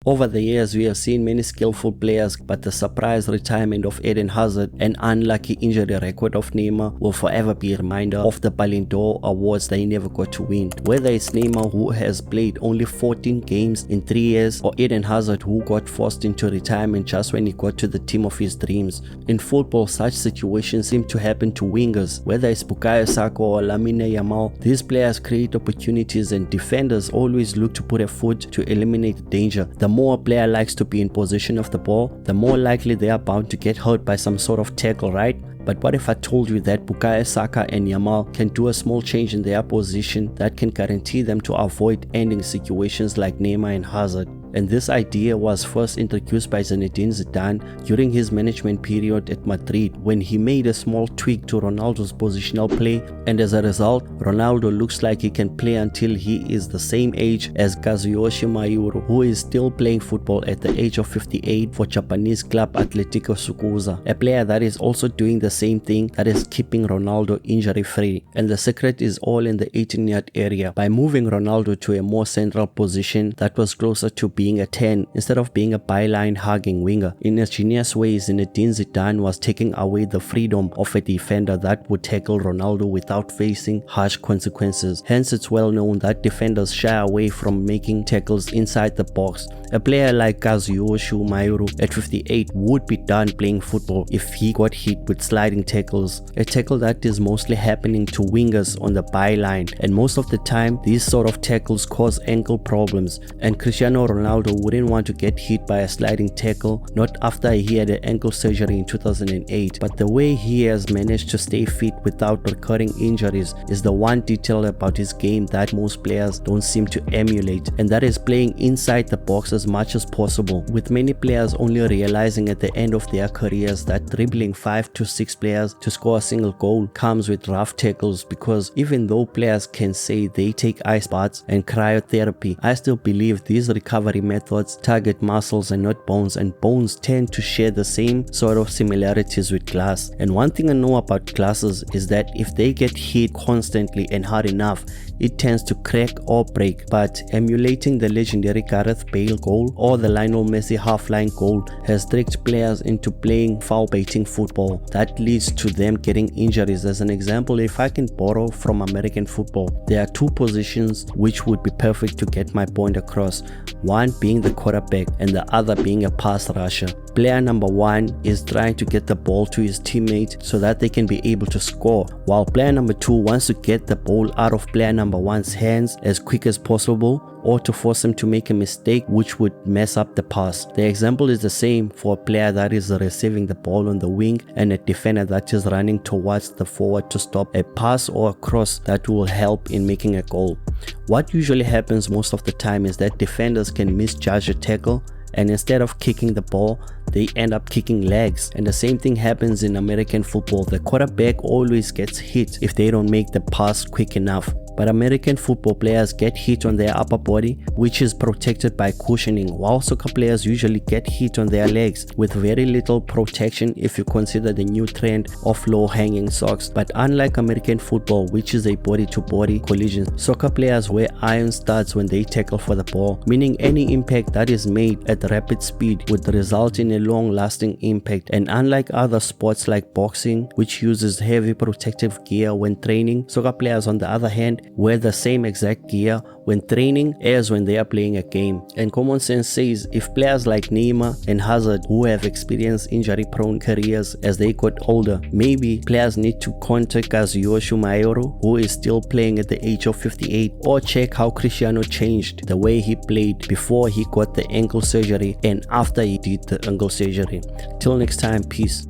Over the years, we have seen many skillful players, but the surprise retirement of Eden Hazard and unlucky injury record of Neymar will forever be a reminder of the Ballon d'Or awards they never got to win. Whether it's Neymar, who has played only 14 games in 3 years, or Eden Hazard, who got forced into retirement just when he got to the team of his dreams. In football, such situations seem to happen to wingers. Whether it's Bukayo, Saka or lamine, yamal, these players create opportunities and defenders always look to put a foot to eliminate danger. The more a player likes to be in possession of the ball, the more likely they are bound to get hurt by some sort of tackle, right? But what if I told you that Bukayo, Saka and Yamal can do a small change in their position that can guarantee them to avoid ending situations like Neymar and Hazard? And this idea was first introduced by Zinedine Zidane during his management period at Madrid, when he made a small tweak to Ronaldo's positional play, and as a result, Ronaldo looks like he can play until he is the same age as Kazuyoshi Miura, who is still playing football at the age of 58 for Japanese club Atletico Sukusa, a player that is also doing the same thing, that is keeping Ronaldo injury free. And the secret is all in the 18-yard area. By moving Ronaldo to a more central position that was closer to being a 10 instead of being a byline hugging winger. In a genius way, Zinedine Zidane was taking away the freedom of a defender that would tackle Ronaldo without facing harsh consequences. Hence, it's well known that defenders shy away from making tackles inside the box. A player like Kazuyoshi Miura at 58 would be done playing football if he got hit with sliding tackles, a tackle that is mostly happening to wingers on the byline, and most of the time these sort of tackles cause ankle problems, and Cristiano Ronaldo wouldn't want to get hit by a sliding tackle, not after he had an ankle surgery in 2008. But the way he has managed to stay fit without recurring injuries is the one detail about his game that most players don't seem to emulate, and that is playing inside the box as much as possible, with many players only realizing at the end of their careers that dribbling 5 to 6 players to score a single goal comes with rough tackles, because even though players can say they take ice baths and cryotherapy, I still believe these recovery methods target muscles and not bones, and bones tend to share the same sort of similarities with glass. And one thing I know about glasses is that if they get hit constantly and hard enough, it tends to crack or break. But emulating the legendary Gareth Bale goal or the Lionel Messi half-line goal has tricked players into playing foul-baiting football that leads to them getting injuries. As an example, if I can borrow from American football, there are 2 positions which would be perfect to get my point across, one being the quarterback and the other being a pass rusher. Player number 1 is trying to get the ball to his teammate so that they can be able to score, while player number 2 wants to get the ball out of player number 1's hands as quick as possible, or to force him to make a mistake which would mess up the pass. The example is the same for a player that is receiving the ball on the wing and a defender that is running towards the forward to stop a pass or a cross that will help in making a goal. What usually happens most of the time is that defenders can misjudge a tackle, and instead of kicking the ball, they end up kicking legs. And the same thing happens in American football. The quarterback always gets hit if they don't make the pass quick enough. But American football players get hit on their upper body, which is protected by cushioning, while soccer players usually get hit on their legs with very little protection if you consider the new trend of low-hanging socks. But unlike American football, which is a body-to-body collision, soccer players wear iron studs when they tackle for the ball, meaning any impact that is made at rapid speed would result in a long-lasting impact. And unlike other sports like boxing, which uses heavy protective gear when training, soccer players on the other hand wear the same exact gear when training as when they are playing a game. And common sense says if players like Neymar and Hazard, who have experienced injury-prone careers as they got older, maybe players need to contact Kazuyoshi Miura, who is still playing at the age of 58, or check how Cristiano changed the way he played before he got the ankle surgery and after he did the ankle surgery. Till next time, peace.